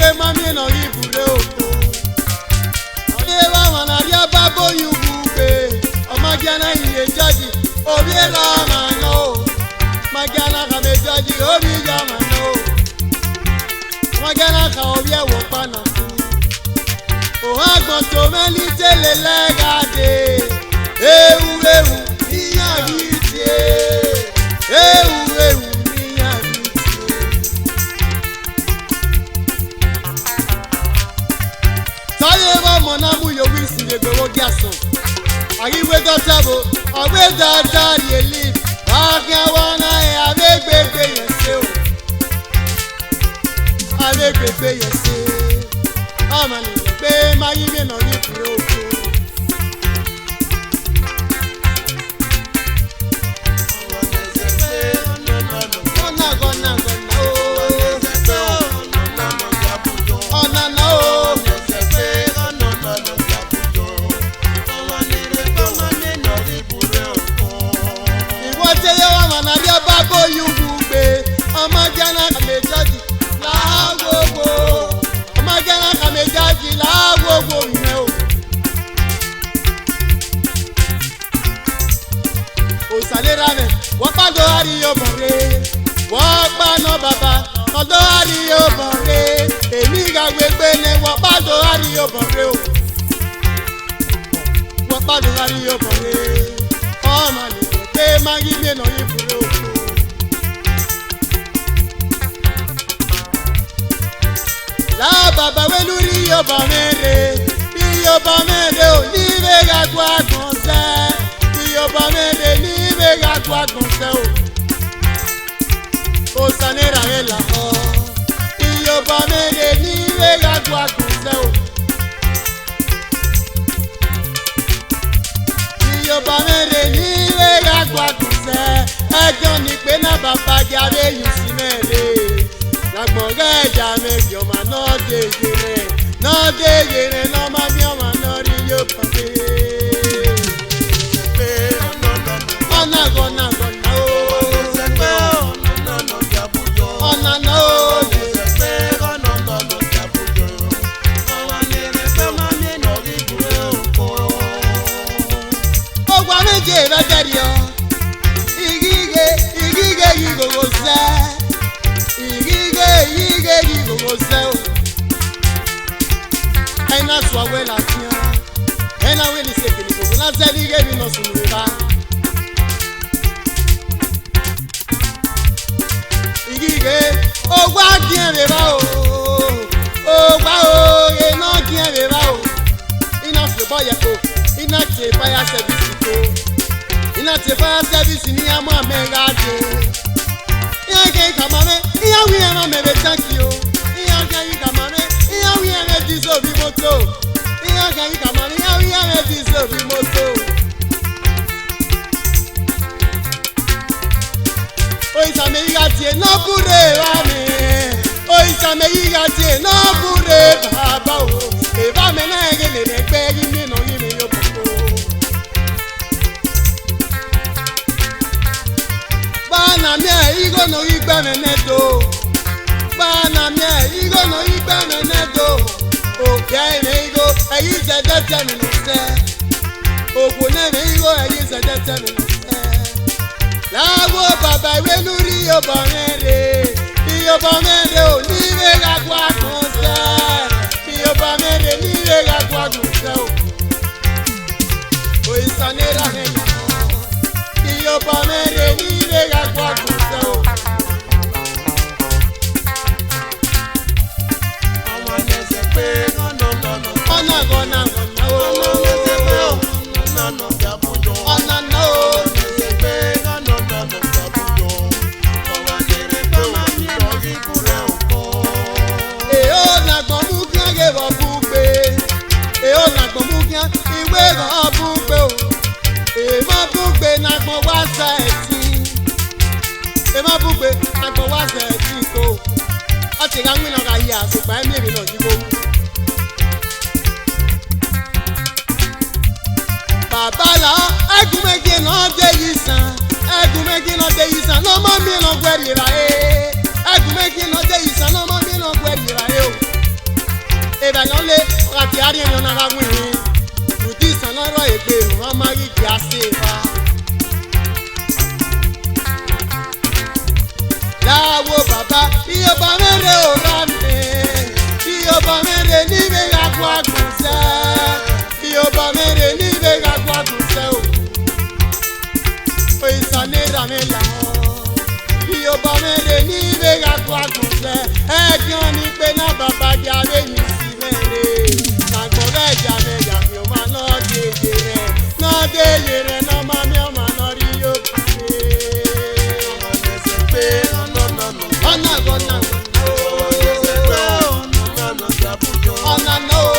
pe mami no ibure oko. Oye wa wana ria babo yubupe. O magiana iye jaji, obi la mano. Magiana ka me jaji, obi jamano. Magiana ka obi e wo pana. O agbon to meli tele legade. Ewu iya bitie. Ewu iya bitie. Taye wa mona mu yo wisi le gbe wo gason. Ariwe dotabo, awe dada yeli. Agia wana e abegbegbe yese o. Abegbegbe yese. Amani pe mayi me no ni pro. Wapado ari yo bore, wapano baba, odo ari yo bore, emi ga gbegbe ne wapado ari yo bore o. Wapado ari yo bore, o ma ni pe magi me no yi bure o. La baba we luri yo ba mere, bi yo ba mere o ni ve ga kwa konse, bi yo ba mere ni ga kwa konse o. O sanera ela o. Iyo ba mere ni ve ga kwa konse o. Iyo ba mere ni ve ga kwa konse. Ejo ni pe na baba ja re yin si mere. Lagbon ga ja me bi o ma no de yere. No de yere no ma bi o ma no ri yo pa de. Abuela tia, ena we ni sekini go na zeli ge mi no sunura. Igige ogwa gien be ba o, ogwa o e no gien be ba o. Ina se boya ko, ina te fire service ko, ina te fire service ni amo amega je. Iya ge kamame, iya wi ema me be thank you. Iya ge kamame, iya wi ema diso bi moto. Iya kamani ya wi ema diso bi moto. Oisa me iga tie no bure wa me. Oisa me iga tie no bure baba o. E ba me na ge le gbe gi mi no yi me yo poko. Ba na me igo no igbe me nedo. Ba na me igo no igbe me nedo. O ya me igo ayi se dete mi no se. Ogo na me igo ayi se dete mi no se. Lawo baba we luri yo ba mere o ni ve ga kwa konse. Yo ba mere ni ve ga kwa konse o. O isanera he yo. Yo ba mere ni ve ga kwa konse o. Ọmọ ne se pe no. Ona gona o. No ya bujo. Ona no. Iwe go bugbe o. E ma bugbe na gbon wa sa eti. E ma bugbe na gbon wa sa eti ko. O ti ga nwina ga ya so pa mi no jibo. Baba la egumeje no de yisan. Egumeje no de yisan no mo mi no gweri ra e. Egumeje no de yisan no mo mi no gweri ra e o. àṣìwà. Láwo bàbá iye bá mẹ́rẹ̀ ò rà mí. Iye bá mẹ́rẹ̀ níbẹ̀ àgọ́ àgùnṣẹ́. Iye bá mẹ́rẹ̀ níbẹ̀ àgọ́ àgùnṣẹ́ o. Ìsànlẹ̀ra mi làwọn. Iye bá mẹ́rẹ̀ níbẹ̀ àgọ́ àgùnṣẹ́. Ẹ̀gbọ́n ni pé náà bàbá jáde yìí sí mẹ́rẹ̀. Nàgbọ́n bẹ́ẹ̀ jáde yàgbé o máa náà dé iye rẹ̀. Náà dé iye rẹ̀ náà máa mi ọmọ náà rí yóò kúrè. Ọ̀nà gbọ́nà ọ̀nà náà.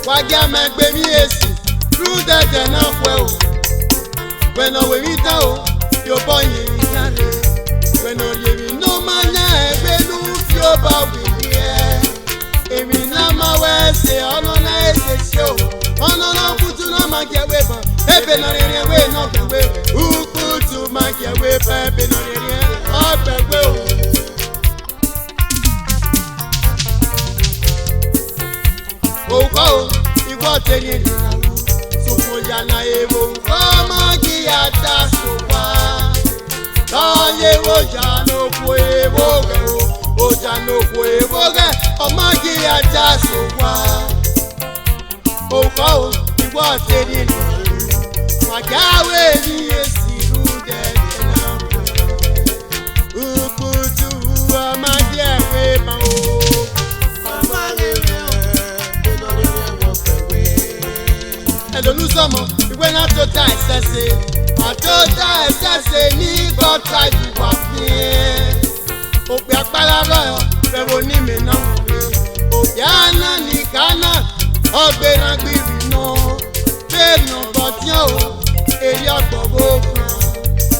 Wajá máa gbé mi èsì, rúdẹ̀dẹ̀ náà pẹ́ o. Wẹ̀nà wèmí dá o, yóò bọ́ yìnyín jáde. Wẹ̀nà yèmí ló máa ná ẹgbẹ́ ló fi ó bá wèmí ẹ̀. ele ono na esesio ono na kutu na magewe ba ebe no rere we no gbewe ukutu magewe ba ebe no rere ogbewe o ko igbo tenye ni sumo ya na ewo ko magi ata sowa taye wo ja no ko ewo o ja no ko ewo ge o magi ata sowa o ko igbo tenye ni magawe ni esiru de na ukutu magi ewe ba o nous sommes, when I told I say, ni gota you wa bien. O pe agbára lo, fe wo ni me na wo. O ya na ni kana, o gbe na gbiri no. Be no botian o, eri ogbowo kan.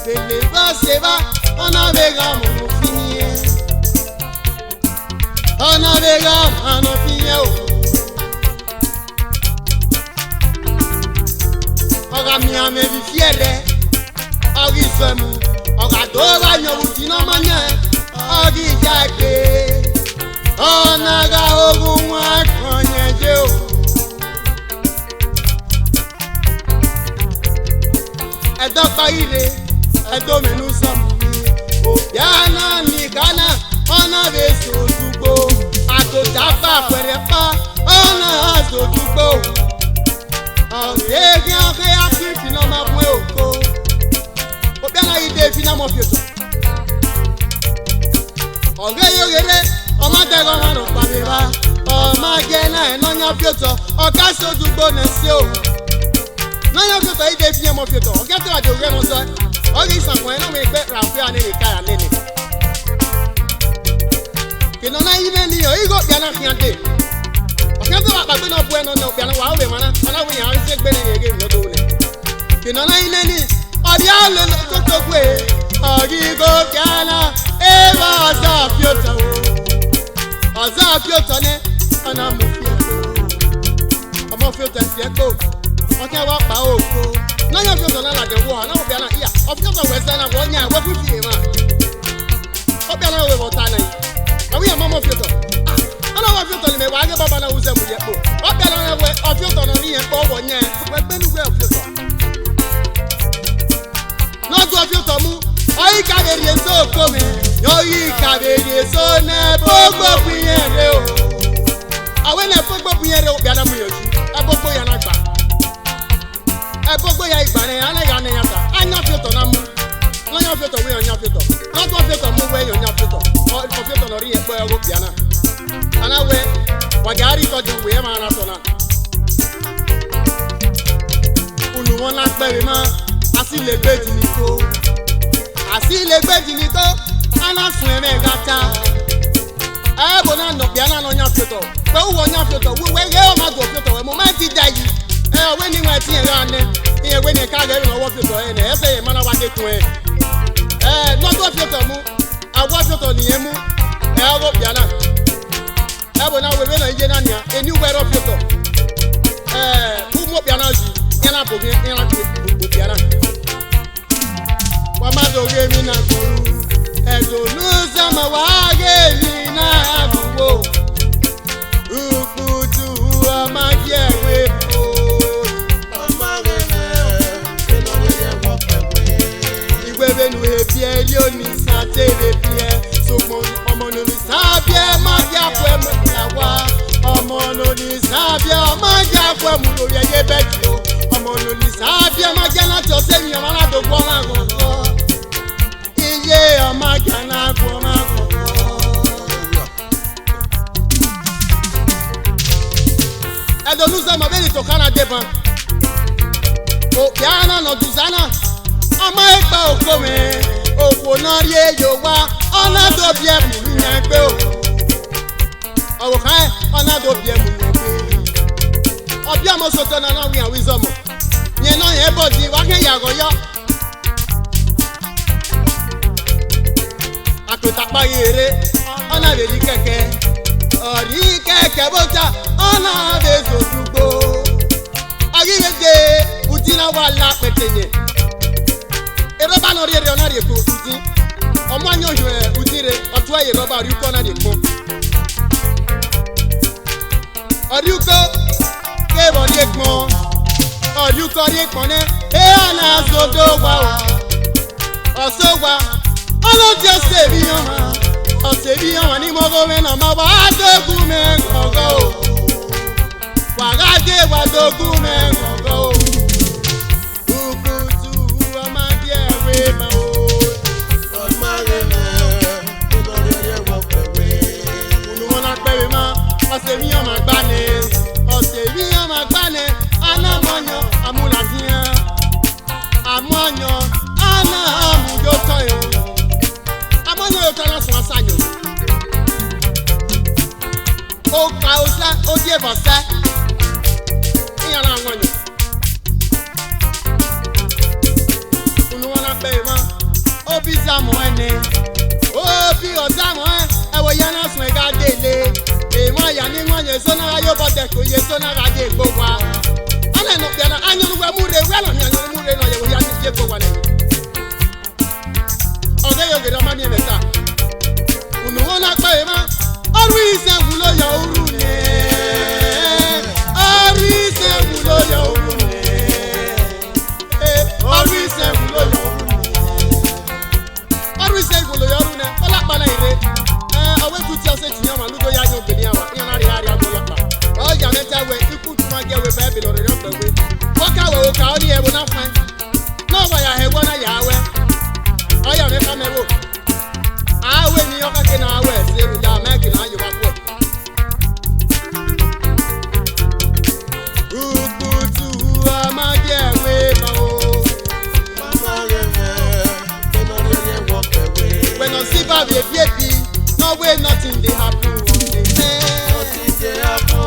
Bele ba se ba, ona be ga mo fini e. Ona be ga mo fini o. Oga mi ame bi fiere ogi semu oga do wa yan wuti na manya ogi jagbe ona ga ogun wa kan yen je o edo pa ire edo menu samu o yana ni kana ona be so dugbo ato japa pere pa ona so dugbo Ege oke ya kifi na ma mwe oko. Obia na ide fi na mo fioto. Oge yogere, o ma de go ma no pa mi ba. O ma ge na e no nya fioto. O ka so dugbo na si o. Na nya fioto ide fi na mo fioto. O ke te wa de oge no so. O gi san ko e na me pe rafi ani ni ka ya nene. Ke no na ide ni o igo bia na fiante. Okanto wa gbagbe na bu eno na obiana wa we mana ana we yan se gbe ni ege no do ne kino na ine ni odi ale to to gwe odi go kana e ba za fiota o za fiota ne ana mo fiota omo fiota se ko o ke wa pa o ko na yan fiota na la de wo na obiana iya o fiota we se na wo nya we fu fi ma obiana we bo ta na yi awi ya mo fiota ana wa fiota ni me wa ge baba na uze mu ye po o be na we o fiota no ni yen po wo yen we gbe nu we o fiota no do fiota mu o yi ka be rie so ko me yo yi ka be rie so na gbogbo buyen re o awe na gbogbo buyen re o bia na mu yoju e gbogbo ya na gba e gbogbo ya igba re ana ya na ya ta anya fiota na mu no nya fiota we anya fiota no do fiota mu we anya fiota o fiota no rie po ya go bia na ana we wagari to ju we ma na to na unu won la pe ma asile gbeji ni to ana fun e me gata e bo na no bia na no nya fioto pe wo nya fioto we ye o ma do fioto we mo ma ti da yi e we ni wa ti e ra ne e we ni ka ga no wo fioto e na e se ma na wa de kun e no do fioto mu awo fioto ni e mu e o bia na abo na we na nje na nia eni we ro fioto bu mo bia na ji yana bo bi yana bo bia na wa ma do ge mi na ko edo lu sama wa ge mi na agbo ukutu ama je we o ama ge me no ye wo pe igwe be nu e bi e li oni sa te be bi e so mo omo no mi sa bi e ma ja po e ọmọ lóní sábíà ọmọ ajá fún ẹmú lórí ẹyẹ bẹ́ẹ̀dì o ọmọ lóní sábíà ọmọ ajá láti ọ̀sẹ̀ mi ọmọ aládùúgbò ọmọ àgọ̀gọ̀ iye ọmọ ajá náà gbọ́ ọmọ àgọ̀gọ̀. ẹ̀dọ̀ lùsọ̀ ọmọ bẹ́ẹ̀ ni tòkánná dé ban òkè àná nọ̀dùsánà ọmọ ẹgbẹ́ òkò mi òkò náà rí èyí wá ọ̀nà tó bí ẹ̀mú yẹn gbé o. Owo kan ona do bi emu obi amo soto na na wi an wisdom yen na yen body wa kan ya go yo akota pa ere ona be ri keke ori keke bota ona be na wala petenye eroba no rere ona re ko uti omo anyo hwe utire oto aye roba ri ko na de ko oriuko ke bo ri ekmo oriuko ri ekmo ne e ana zodo wa osogwa olo ti se bi yan o se bi yan ni mo go me na ma wa dogu me gogo wa ga de wa dogu me gogo Ọ̀sẹ̀míyàn máa gbáne, anámọ̀yàn amúlàdíyàn, àmọ̀yàn aná àmúyótọ́ yòó, àmọ̀yàn yóò tọ́ lọ́sùn ọ̀sàyò. Ó ka ọ̀sẹ̀, ó dé bọ̀sẹ̀, ìyàrá àwọn ọ̀yàn. Olùwọ́n náà pẹ́ ìmọ̀, ó bí sàmù ẹni, ó bí ọ̀sàmù ẹ̀, ẹ̀wọ̀ yẹn náà sùn ẹ̀ka délé. Èèmọ̀ àyà ní wọ́n yẹ sọ́nà ayọ́ bọ́dẹ̀ kò yẹ sọ́nà adé gbogbo wa. Ọ̀nà ìnà bẹ̀rẹ̀ anyọ̀lùwẹ̀ múre wẹ́lọ̀ ní anyọ̀lù múre náà yẹ̀wò ya ní ṣe gbogbo wa nìyí. Ọ̀gá yóò gèrè ọmọ ní ẹ̀mẹ̀ta. Ònù wọn náà pẹ́ yìí mọ́. Ọrú ìṣẹ́gun ló yọ òru ni. Ọrú ìṣẹ́gun ló yọ òru ni. Ọrú ìṣẹ́gun ló yọ òru ni. Ọrú ìṣẹ́gun ló yọ òru ni. Ọlápàá ìre. Ọwọ́ ètùtù ọ̀sẹ̀ tìyàn wà lúdó yá ní obìnrin àwọn ìyàn lárí àrí agbọ́lọ́pàá. Ọjà mẹ́ta wẹ̀ ikú tí wọ́n gẹ̀wé bẹ́ẹ̀ bí lọ́rẹ̀ náà pẹ̀wé. Wọ́kàwé òkà ó ní ẹ̀rọ náà fún ẹ. Náà wà yà ẹ̀wọ́ náà yà á wẹ́. Ọyà mẹ́ta mẹ́wò. Àwẹ̀ ni ọkàkẹ́ náà wẹ̀ sí èrò yà mẹ́kì náà yóò wá pọ̀. Ukutu ọmọdé ẹ̀wé mọ́ o. When I see Bobby a baby, no way nothing dey happen. Nothing dey happen.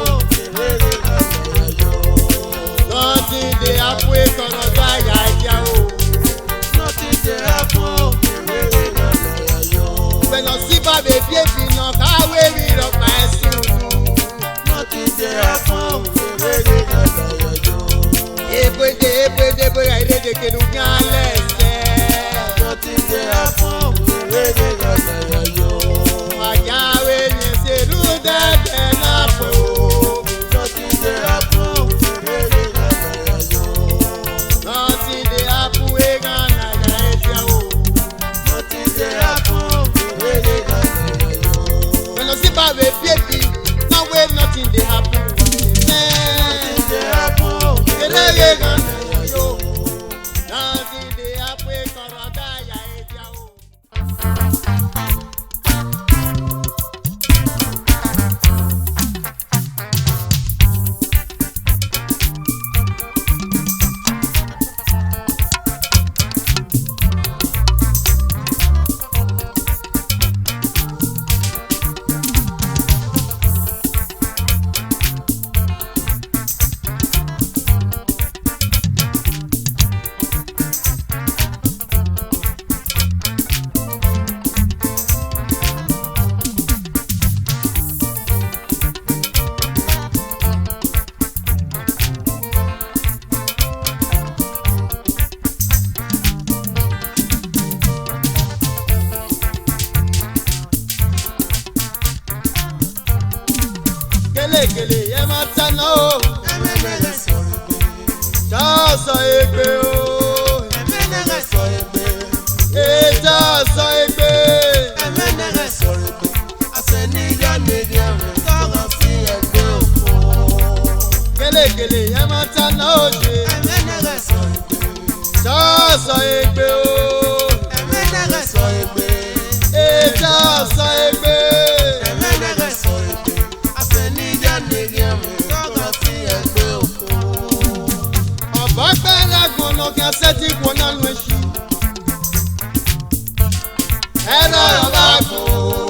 Nothing dey happen. We gonna die ya o. Nothing dey happen. When I see Bobby a baby, no how we read up my soul. Nothing dey happen. Ebe I read the kenu ganlese. Nothing dey happen. Ayawe ni seru dede na po. Nothing dey happen. Nothing dey happen. We gonna die o. Nothing dey happen. When I see Baba baby, no way nothing dey happen. Nothing dey happen. Nothing dey happen. Koro die ya o. Gele ye mata no emenele so egbe ta so egbe o emenele so egbe e ta so egbe emenele so egbe aseni ya media we ta fi egbe o gele ye mata no je emenele so egbe ta so egbe o emenele so egbe e ta so egbe emenele so egbe Ọ̀bọ̀gbẹ́lẹ́gùn ló kẹ́ sẹ́tì kún náà ló ṣí. Ẹ̀rọ ọ̀bàgùn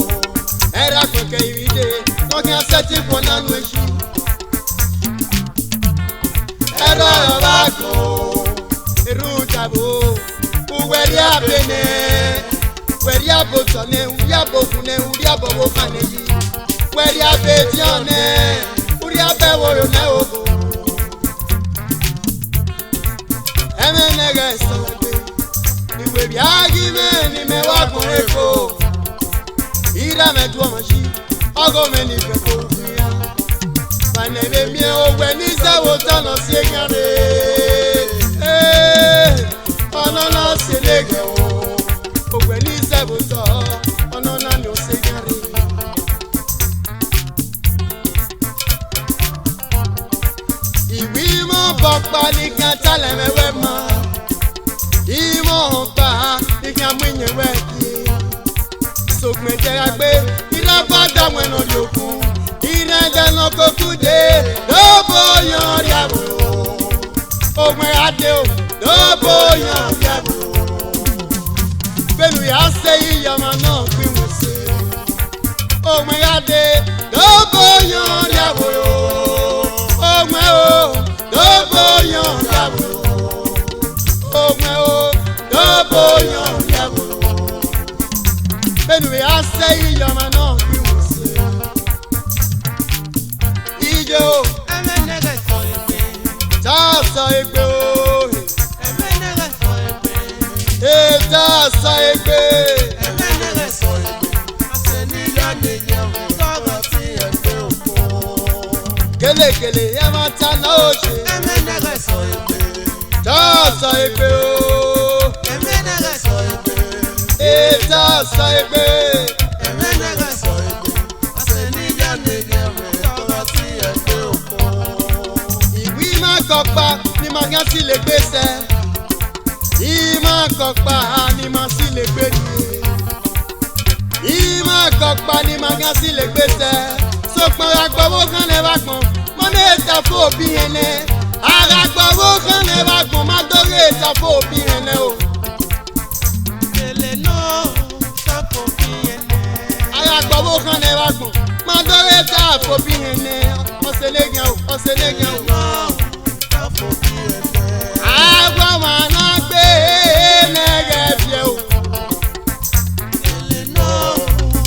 ẹ̀rọ àkọ́kẹ́ ìrìndè ló kẹ́ sẹ́tì kún náà ló ṣí. Ẹ̀rọ ọ̀bàgùn irú ìjàbọ̀ wẹ̀rí àbẹ̀nẹ̀ wẹ̀rí àbòtọ̀nẹ̀ wúrí àbòkùnẹ̀ wúrí àbọ̀wọ̀ kànẹ̀ yìí wẹ̀rí àbẹ̀tíọ̀nẹ̀ wúrí àbẹ̀wò yóò náà ògùn. emenege sobe iwe biagi meni me wa koneko ira me tu omoji ogo meni pe ko ya panebe mi ogbe ni se wo tono si egare onona se lege o ogbe ni se wo to onona ni o se egare Papa ni kan tale me we ma imo pa ni kan munye we ki so gbe te agbe ila ba da wen no yokun ire de no kokude do boyan riabo o me ade o do boyan riabo pelu ya se iya ma no pin we se o me ade do boyan riabo o me o Doboyan yabo, ogwe o, doboyan yabo. Benu ya say yama no bi wo se. Ijo, emenege so egbe. Ta so egbe o. Emenege so egbe. Ta so egbe. Emenege so egbe. Ase ni ya ne yawo, gogo ti egbe oko. Kele kele ya mata na oje. Emenege so egbe. Ta so egbe o. Emenege so egbe. Ta so egbe. Emenege so egbe. Ase ni ya ne yawo, gogo ti egbe oko. Iwi ma kopa ni ma gan si le gbese. Ima kopa ni ma si le gbe ni. Ima kopa ni ma gan si le gbese. So pon agbowo kan le ba pon. Ta fo bi ene ara gbowo kan le ba gbon ma dore ta fo bi ene o ele no ta fo bi ene ara gbowo kan le ba gbon ma dore ta fo bi ene o se le gan o ta fo bi ene agba ma na gbe nege bi o ele no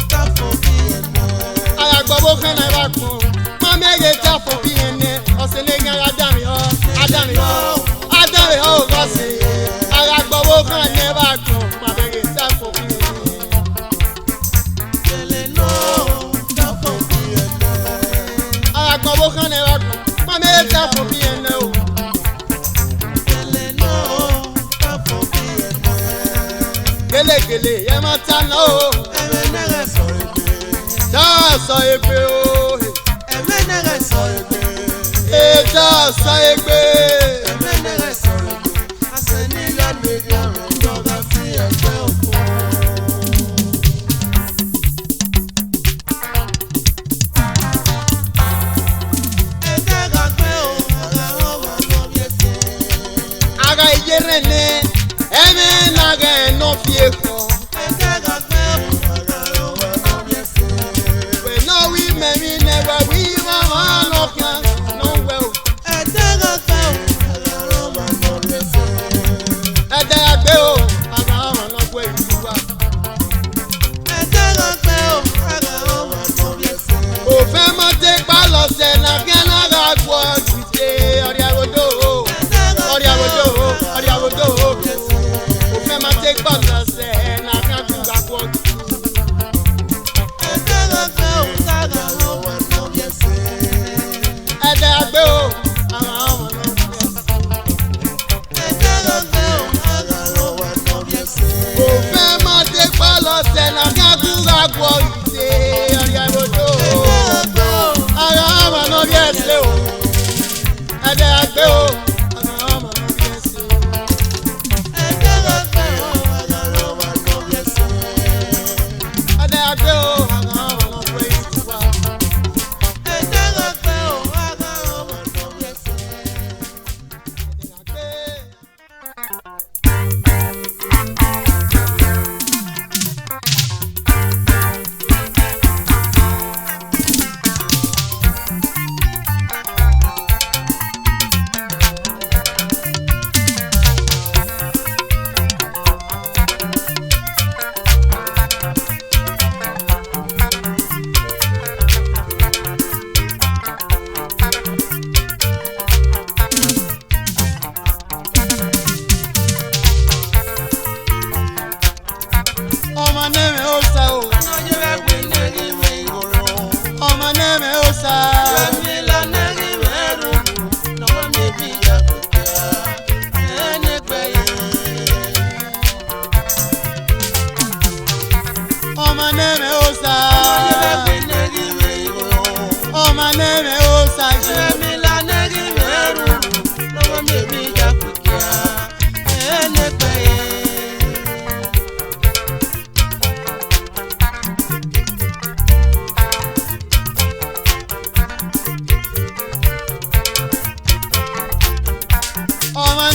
ta fo bi ene ara gbowo kan le ba gbon ma mege ta fo bi Oselega Adami ho gosi ara gbowo kan never come ma bege ta for me ele no ta for me ara gbowo kan never come ma bege ta for me o ele no ta for me gele gele ye ma ta na o emenege so egbe ta so egbe o emenege so egbe ta so egbe emenege so egbe ase ni la meji are gogo fi egbe oko ete gagbe o ara o wa no biese ara ijere ne eme na ga no fi eko ete gagbe o ara o wa no biese we no we me never we mama no kan no well ete gagbe o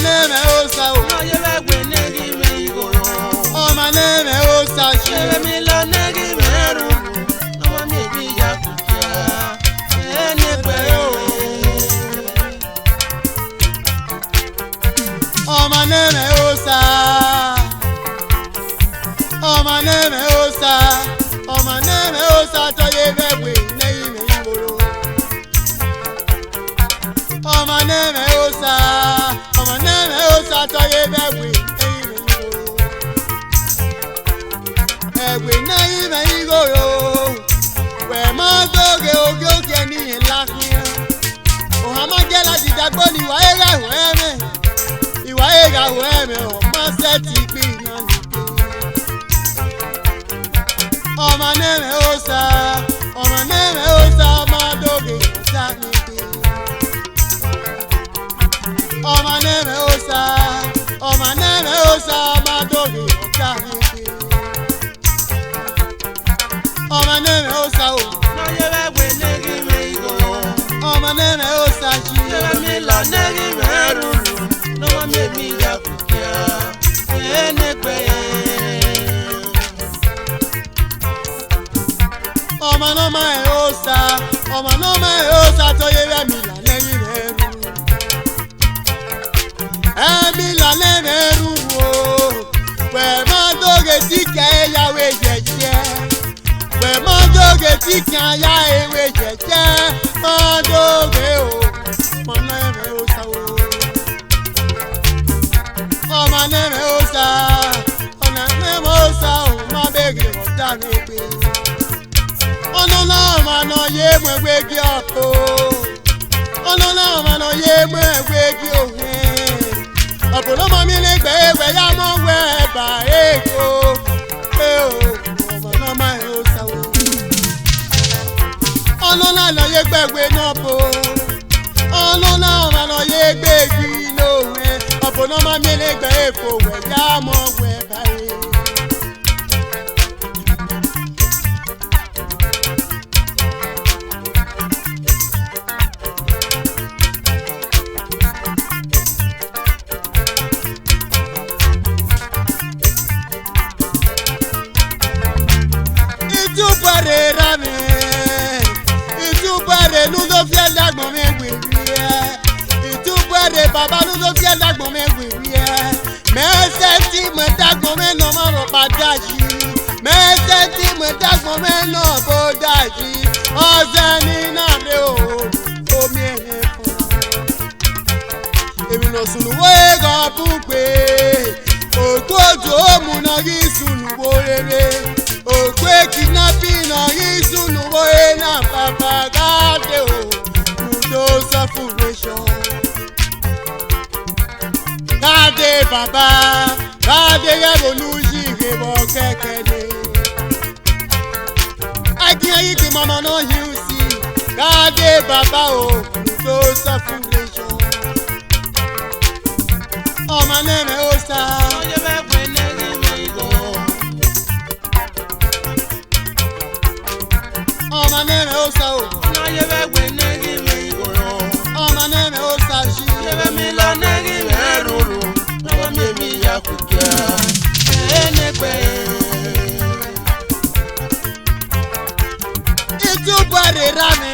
neme osa o. No ye bagwe negi me igoro. Ọmọ neme osa shi. Ere mi lo negi me ruru. No wa mi bi ya kukia. Ene pe o. Ọmọ neme osa. Ọmọ neme osa. Ọmọ neme osa tó yẹ bagwe negi me igoro. Ọmọ neme osa. Ọmọ neme osa tó yẹ bagwe negi me igoro. Egwe negi me igoro. Wẹ̀ mọ́ dóge oge oge ní ìlà fìyàn. Òhàmọ́ jẹ́ láti dàgbọ́ ní ìwà ẹ̀rọ ẹ̀mẹ́. Ìwà ẹ̀rọ ẹ̀mẹ́ ọmọ sẹ́ẹ̀tì gbé iná nìgbé. Ọmọ nẹ́mẹ̀ ó sá, ọmọ nẹ́mẹ̀ ó sá, ọmọ dóge ọ̀sá nìgbé. Ọmọ nẹ́mẹ̀ ó sá, ọmọ nẹ́mẹ̀ ó sá, ọmọ dóge ọ̀sá nìgbé. Ọmọ nẹ́mẹ̀ ó sá o. No ye bagwe negi me igoro. Ọmọ nẹ́mẹ̀ ó sá jí. Ere mi lo negi me ruru. No wa mi bi ya kukia. Ene pe. Ọmọ náà máa ẹ̀ ó sá, ọmọ náà máa ẹ̀ ó sá tó yẹ ẹ̀mí là lẹ́yìn rẹ̀ rú. Ẹ̀mí là lẹ́yìn rẹ̀ rú o. Pẹ̀ máa dóge tí kẹ́ ẹ yàwé jẹ̀jẹ̀. Pẹ̀ máa dóge tí kẹ́ ẹ yá ewé jẹ̀jẹ̀. Máa dóge o. Ọmọ náà ẹ̀ ó sá o. Ọmọ náà ẹ̀ ó sá. Ọmọ náà ẹ̀ ó sá o. Má bẹ̀rẹ̀ ọ̀dà mi pé. Ọ̀nà náà máa nà yé mú ẹgbẹ́ gí ọ̀pọ̀. Ọ̀nà náà máa nà yé mú ẹgbẹ́ gí òhìn. Ọ̀pọ̀ ló mọ mí lẹ́gbẹ̀ẹ́ ẹgbẹ́ yá mọ́ wẹ́ ẹ̀bà èkó. Ọmọ náà máa ń sáwó. Ọ̀nà náà nà yé gbẹ̀gbẹ́ náà bò. Ọ̀nà náà máa nà yé gbẹ̀gbẹ́ lóhìn. Ọ̀pọ̀ ló mọ mí lẹ́gbẹ̀ẹ́ èkó wẹ̀ yá mọ́ wẹ́ ẹ̀bà èkó. Ìtúbọ̀rẹ̀ rà mí, ìtúbọ̀rẹ̀ ló tó fi ẹ̀dàgbọ̀n mi gbèrú ẹ̀. Ìtúbọ̀rẹ̀ bàbá ló tó fi ẹ̀dàgbọ̀n mi gbèrú ẹ̀. Mẹ́sẹ̀ tí mo dàgbọ̀n mi nà má rọ̀ padà sí. Mẹ́sẹ̀ tí mo dàgbọ̀n mi nà bó dà sí. Ọ̀sẹ̀ ní nàbẹ̀ o, omi ẹ̀yẹ fún un. Èmi nà sùnùwó ẹ̀gọ́ fún pé òkú òjò òmùnà kí sùnùwó rere. Okwe kidnapping na isunu boye na papa gade o Nudo suffocation Gade baba Gade revolution rebo kekele Akin ayi ki mama no hiusi Gade baba o Nudo suffocation Ọmọ nẹ́mẹ̀ ó sá. No ye bagwe negi me igoro. Ọmọ nẹ́mẹ̀ ó sá o. No ye bagwe negi me igoro. Ọmọ nẹ́mẹ̀ ó sá jí. Ere mi lo negi me ruru. No wa mi bi ya kukia. Ene pe. Ìtúbọ̀rẹ̀ rà mí.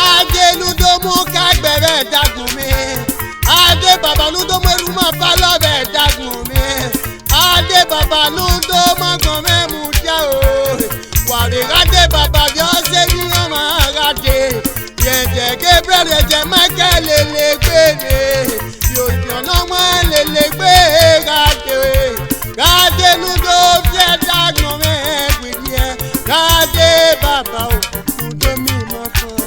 Adé lúdó mú kágbẹ̀rẹ̀ dàgùn mi. Adé bàbá lúdó mú ẹrú máa bá lọ́bẹ̀ dàgùn mi. Adé bàbá lúdó mọ́gbọ̀n mẹ́mú já o. Wàrí rádé bàbá bí ó ṣe ní ọmọ rádé. Yẹ̀jẹ̀ Gabriel yẹ̀jẹ̀ Michael lè gbé ni. Yòòjì ọ̀nà wọn lè gbé rádé. Rádé lúdó fẹ́ dàgùn mẹ́gbìn yẹn. Rádé bàbá o, lúdó mi mọ́ fún ọ.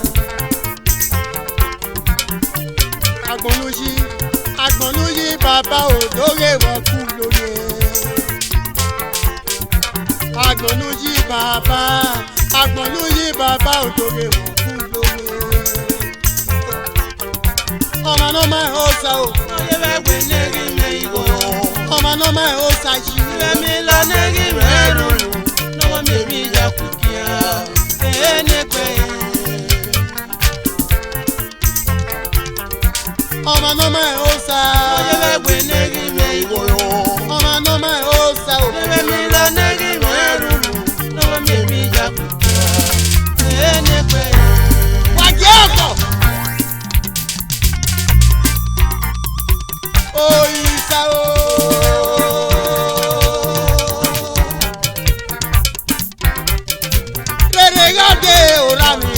Agbọ̀nlúyí bàbá o lórí ìwọ̀kú lórí ẹ̀. Agbọ̀nlúyí bàbá o lórí ìwọ̀kú lórí ẹ̀. Ọmọ náà máa ń ó sá o. No ye bagwe negi me igoro. Ọmọ náà máa ń ó sá yí. Ere mi lo negi me ruru. No wa mi bi ya kukia. Ene pe. ọmọ náà máa ń sá. Oye bẹ gbé negi mi ìwòyò. ọmọ náà máa ń sá o. Ebe mi la negi mi ẹrùrù. Lọ́wọ́ mi èmi ìjà kùkù. Ẹni pẹ́. wàjẹ́ ọkọ̀. oyisa o. rere gade ora mi.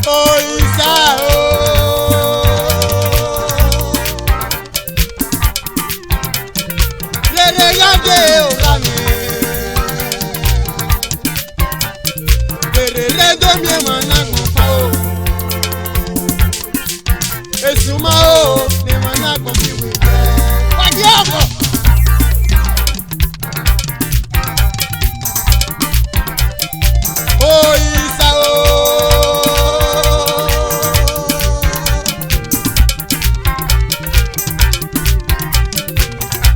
oyisa o. rere gade ora mi. rere do mi ma na pa o. Esuma o ni ma na ko fi we. wàjẹ́ ọkọ̀. oyisa o.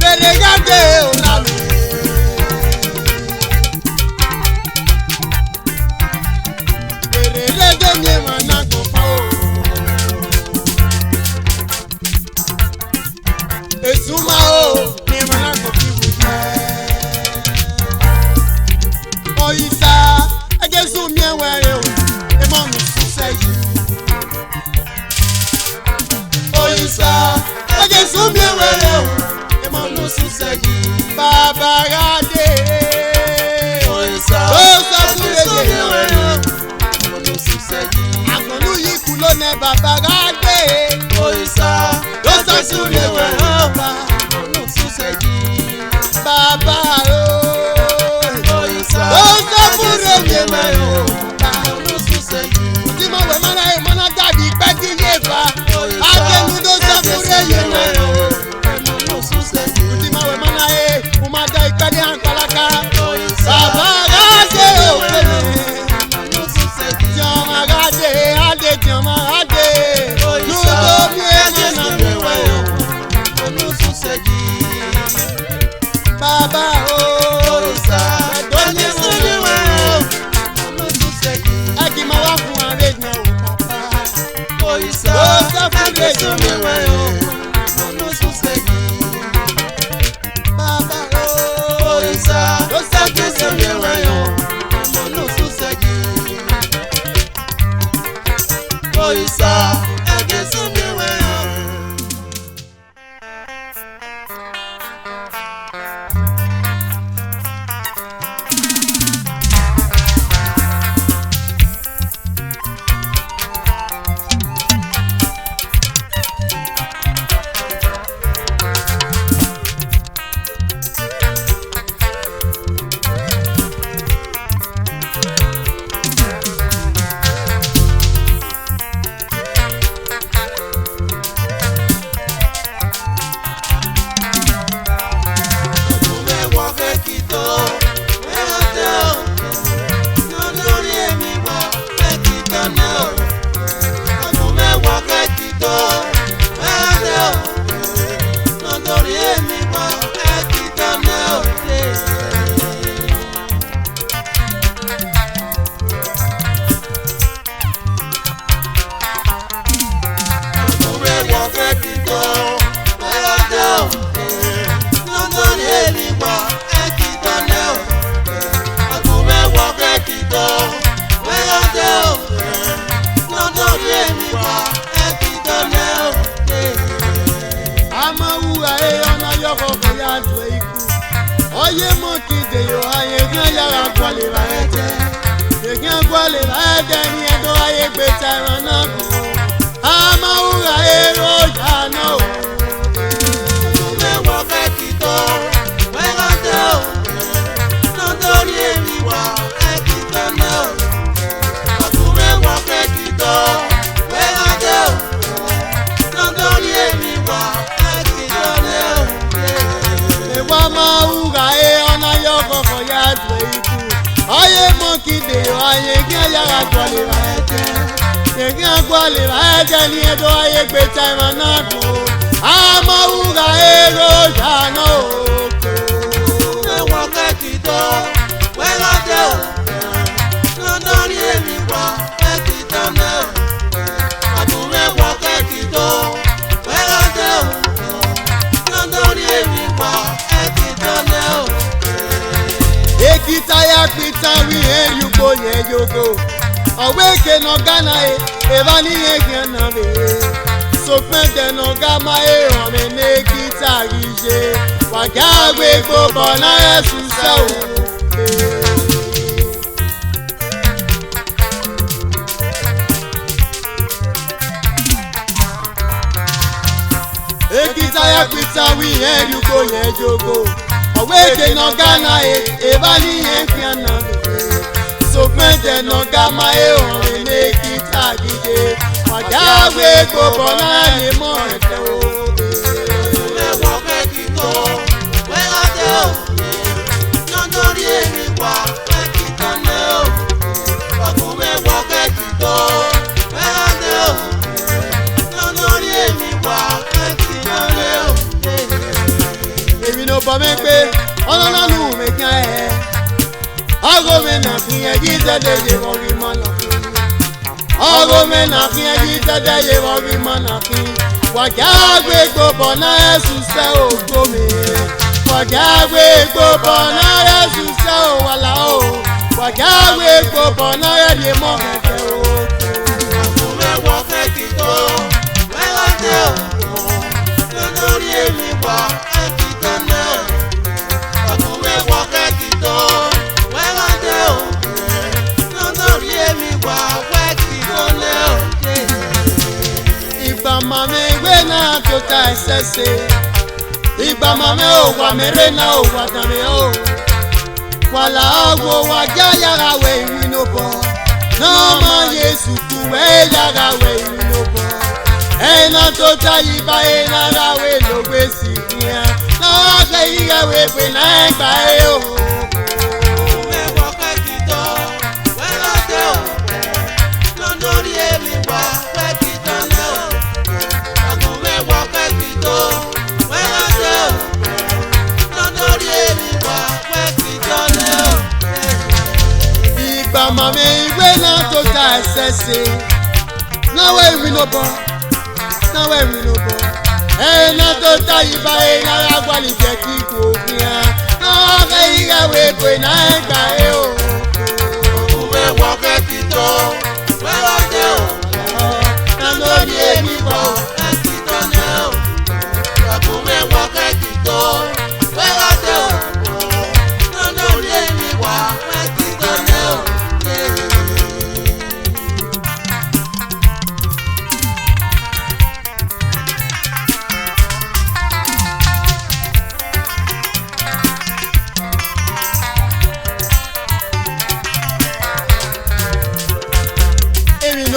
rere gade ora mi. rere do mi ma na ko pa o. Esuma o ni ma na ko fi we. oyisa egesu mi enwere o emo mi suse yi. oyisa egesu mi enwere o emo mi suse yi. baba gade. Oyisa. ó sọ fún rere àgbọ̀nú yìí kú ló nẹ baba gade. Oyisa. ó sọ fún rere ọba baba o. Oyisa. ó sọ fún rere ọba. tí mo wẹ̀ mọ́nà yìí mọ́nà dàbí pẹ́ kí yé fa. akẹ́nu ló sọ fún rere ọba. tí mo wẹ̀ mọ́nà yìí mo máa dá ìpẹ́ ní àǹkọ́láká. baba gade òkè mi. Jama gade ade jama ade. Ludo mi ena na mi wa yo. Baba o. Doni mo mi wa yo. Agi ma wa fún are na o papa. Ó sọ fún Jésù mi wa yo. Baba o. Ó sọ Jésù mi wa yo. Oyisa. Egesu mi wẹ̀yọ̀. Oye mo kide yo aye gan yara kwale la eje. Egan kwale la eje ni edo aye gbe tẹran náà gùn. Ama ura ero ya na o. Mẹ́wàá fẹ́ kí tó, mẹ́wàá tó, nítorí èmi wà ẹ́ kí tó náà. Ọdún mẹ́wàá fẹ́ kí tó, mẹ́wàá tó, nítorí èmi wà ẹ́ kí tó náà. Ewa ma ura e ona yo koko ya tu iku. Oye mo kide yo aye gan yara kwale la eje. Egan kwale la eje ni edo aye gbe tẹran náà gùn. Ama ura ero ya na o. Mẹ́wàá fẹ́ kí tó. Ekita ya pita wihe yuko ye yogo. Aweke no gana evani egiana be. Sopende no gama ome nekita rije. Wagagwe bobo na Yesu sao. Ekita ya pita wihe yuko ye yogo. Aweke no gana evani egiana be. Sopende no gama ome nekita rije. Wagagwe bobo na ye mo ete Bame pe onana nu me kya hai ago me na kiye jita de ye vogi mana ago me na kiye jita de ye vogi mana ki wagagwe go bona Yesu se ogo me wagagwe go bona Yesu se o wala o wagagwe go bona ye mo ke o me wo ke ti to me la de o no ri mi ba Mame we na tota sese Igba mame o wa mere na o wa dame o Wala agwo wa jaya we we no bo No ma Yesu ku we ya we we no bo E na tota iba e na ra we lo gbe si ya Na ga iga we na gba e o Me wo ka ti to we la de o No no ri e mi wa we ti to na Mame we na tota sese na we no bo na tota iba e na agwa ni je ki ko bia na ga iga we na gba e o we wo ke ti to we la de o na no ni e mi bo e ti to na o abu me wo ke ti to we la de o na no ni e mi wo e ti to na o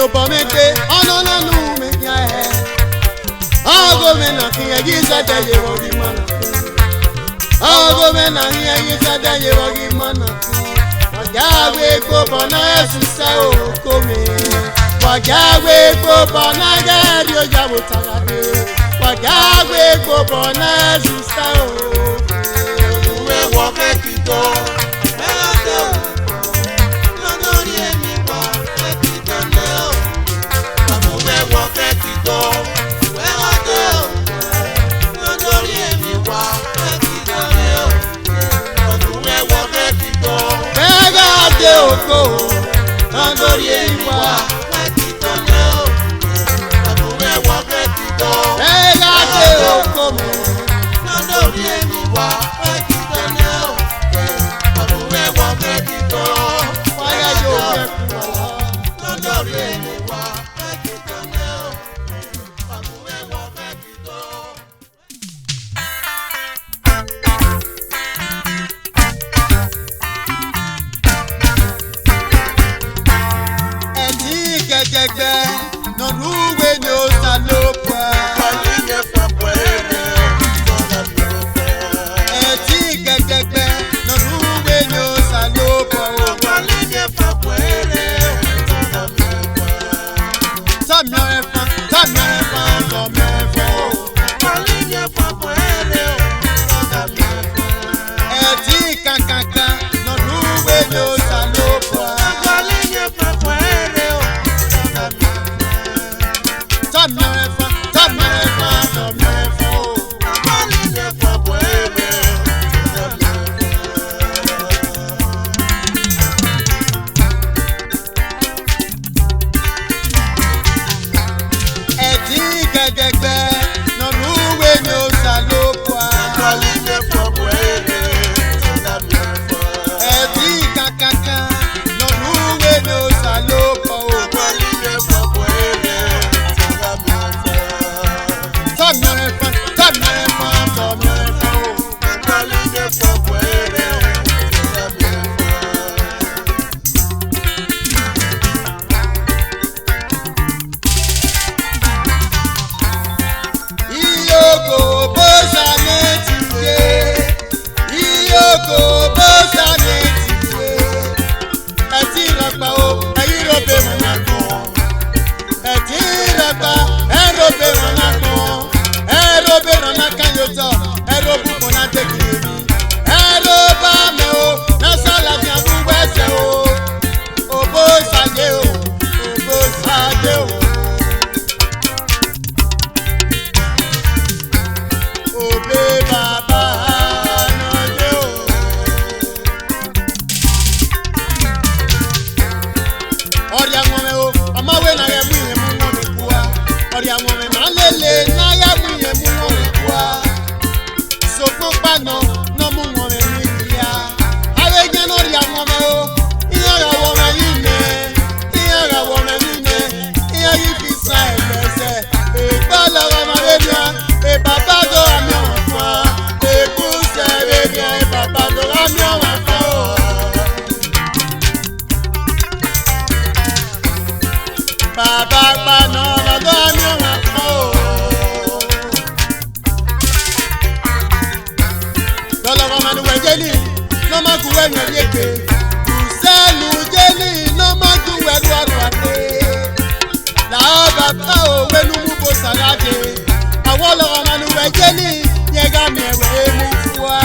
no bame pe onana nu me kya hai ago me na kiye jisa de ye wogi mana ago me na kiye jisa de ye wogi mana wagagwe go bona Yesu sa o ko me wagagwe go bona ga ri o jabo tagade wagagwe go bona Yesu sa o we wo ke ti to me la de no no ri e mi pa kò bó sáré tìṣe ẹtí ìrọ̀gbà o ẹ̀yìn ròbè mọ̀nà kan ẹtí ìrọ̀gbà ẹ̀rọ̀bè mọ̀nà kan ẹ̀rọ̀bè mọ̀nà kan yóò tọ̀ ẹ̀rọ̀bù mọ̀nà tẹ̀kìrì ẹ̀rọ̀bà mẹ́ o násàlà ní àbúgbò ẹsẹ̀ o òbó sàgé o òbó sàgé o. Òbí bàbá nàdé o. Ọ̀rẹ́ àwọn ọmọ o, ọmọwé náà yẹ mú ìyẹn mú wọn mi kú wa. Ọ̀rẹ́ àwọn ọmọ máa lélẹ̀ náà yẹ mú ìyẹn mú wọn mi kú wa. Sọ̀gbọ́n paná náà mú wọn mi ní ìyá. Ayé yẹn náà rí àwọn ọmọ o, ìyẹn rà wọ́n mọ yìí nẹ̀, ìyẹn rà wọ́n mọ yìí nẹ̀, ìyẹn yìí fi san ẹ̀gbẹ́sẹ̀. Ègbọ́ lọ́wọ́ ọmọdé ni a, èbàbá tó wà mí ọ̀wọ̀n fún wa. Èkú sẹ́rẹ̀ ni èbàbá tó wà mí ọ̀wọ̀n fún wa. Bàbá paná lọ́dọ̀ àmì ọ̀wọ̀n fún wa. Lọ́lọ́wọ́ máa ń wẹ̀ jẹ́lì, lọ́ máa kú wẹ̀ yẹn lépe. Kùsẹ́lù jẹ́lì, lọ́ máa kú wẹ̀ lu ọ̀rọ̀ àdé. Làwọn bàbá òwe ló mú bó sàládé. Àwọn ọlọ́wọ́ máa ń wẹ̀ jẹ́lì, yẹn gá mi ẹ̀wẹ̀ mú fún wa.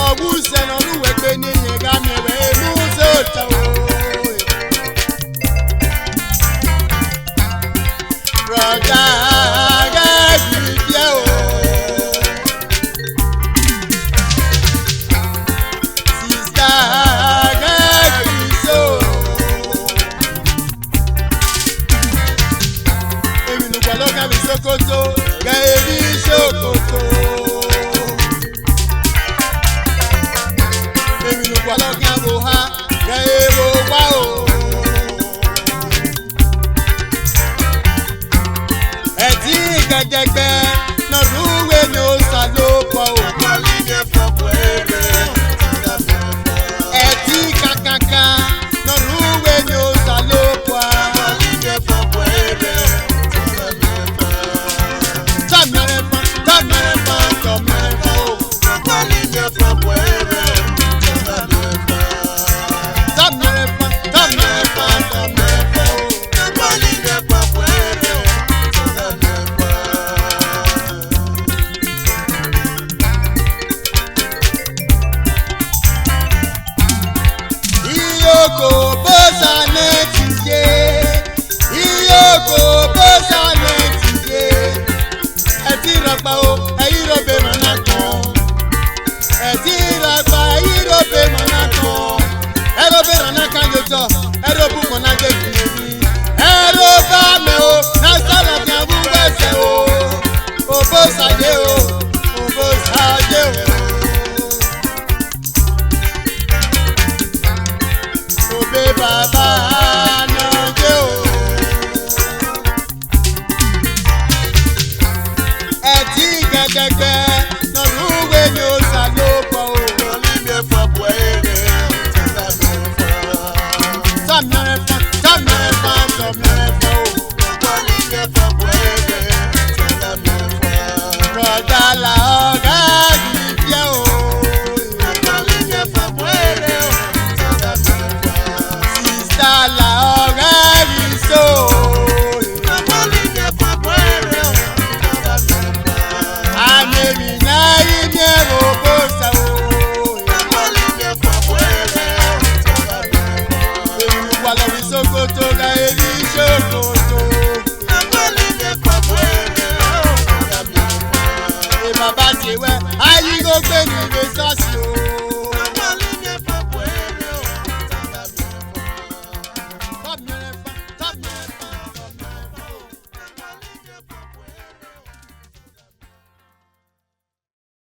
Ọ̀gbù sẹ́nà olúwẹ̀ pé ní yẹn gá mi ẹ̀wẹ̀ mú sóòtà o. Brọ̀dá Agẹ́gì jẹ́ o. Sista Agẹ́gì so. Èmi nùgbà ló kẹ́ mi Sókótó, gẹ̀ẹ́bí Sókótó. Èmi nùgbà ló kẹ́ mo ha, gẹ̀ẹ́bó wá o. Ẹ̀tí gẹ̀gẹ̀gbẹ̀ nọ̀lúwẹ̀ ni ó sàlópọ̀ o. Ẹ̀tí kàkàkà nọ̀lúwẹ̀ ni ó sàlópọ̀ a. Tọ́mẹ̀rẹ̀fọ́n tọ́mẹ̀rẹ̀fọ́n tọ́mẹ̀rẹ̀fọ́n o. Tọ́mẹ̀rẹ̀fọ́n tọ́mẹ̀rẹ̀fọ́n tọ́mẹ̀rẹ̀fọ́n o. Iyoko bó sálẹ̀ ti ṣe, iyoko bó sálẹ̀ ti ṣe. Ẹtí rọ̀gbà o, ẹ̀yìn ròbè mọ̀nà kan. Ẹtí rọ̀gbà ẹ̀yìn ròbè mọ̀nà kan. Ẹ̀rọ̀bè mọ̀nà kan yóò tọ̀, ẹ̀rọ̀bù mọ̀nà jẹ̀bi èmi. Ẹ̀rọ̀bà mẹ́ o, násàlà ní àbúgbò ẹsẹ̀ o. Òbó sàgé o, òbó sàgé o. Òbí bàbá nàdé o. Ẹtí gẹ̀gẹ̀gbẹ̀ nọ̀lúwẹ̀ ni ó sàlópọ̀ o. Tọ́mẹ̀rẹ̀fọ́n tọ́mẹ̀rẹ̀fọ́n tọ́mẹ̀rẹ̀fọ́n o. Brọ̀dá la ọ̀gá yìí jẹ́ o. Sista la